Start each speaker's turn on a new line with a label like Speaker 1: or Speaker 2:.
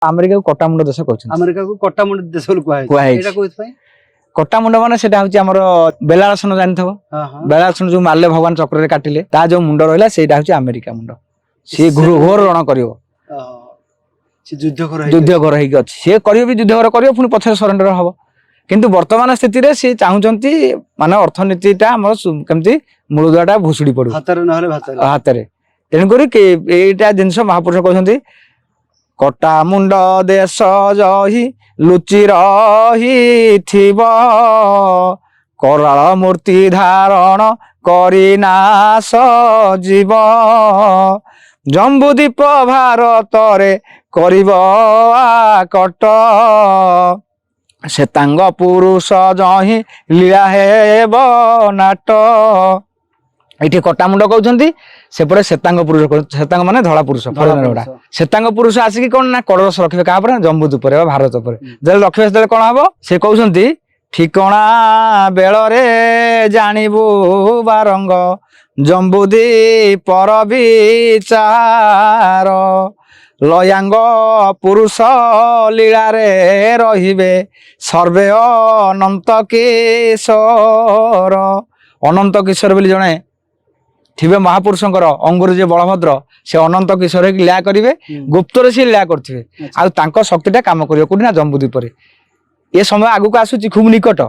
Speaker 1: America को कटामुंड देश कहते
Speaker 2: अमेरिका को कटामुंड देश
Speaker 1: कटामुंड मान से बेलासन जान थो बेलासन जो माल्य भगवान चक्र काटिले ता जो मुंड रहा से अमेरिका मुंड सी घोर रण कर युद्ध घर सी कर युद्ध घर कर पुणी पछे सरेंडर हम किंतु वर्तमान स्थिति रे सी चाहूचंती माने अर्थनीतिटा हमर केमती मूलदुआटा भुसुड़ी पड़ू हाथ रे तेणुक एटा जिनस महापुरुष कहते कटा मुंड देश जही लुचि रही कराल मूर्ति धारण करिनाश जीव जम्बुद्वीप भारत रे करिब कट श्वेतांग पुरुष जही लीला हेब नाट ये कटामुंड कहते सेपटे श्वेतांग पुरुष श्वेतांग माने धला पुरुष गुड़ा श्वेतांग पुरुष आसिक कौन ना कड़रस रखिए क्या जम्बुद्वीप भारत पर जब रखिए कौन हम से कहते ठिकणा बेल रे जानिबू बारंग जम्बुद्वीपर विचार लयांग पुरुष लीला रे रहिबे सर्वे अनंत किशोर अनंत किशोर बोली जणे थिबे महापुरुषंकर अंगुर जे बलभद्र से अनंत किशोर लीला करिवे गुप्तर से लीला करथिबे आ तांको शक्तिटा काम करियो कोठी ना जम्बुद्वीप रे ये समय आगु को आसुची खूब निकट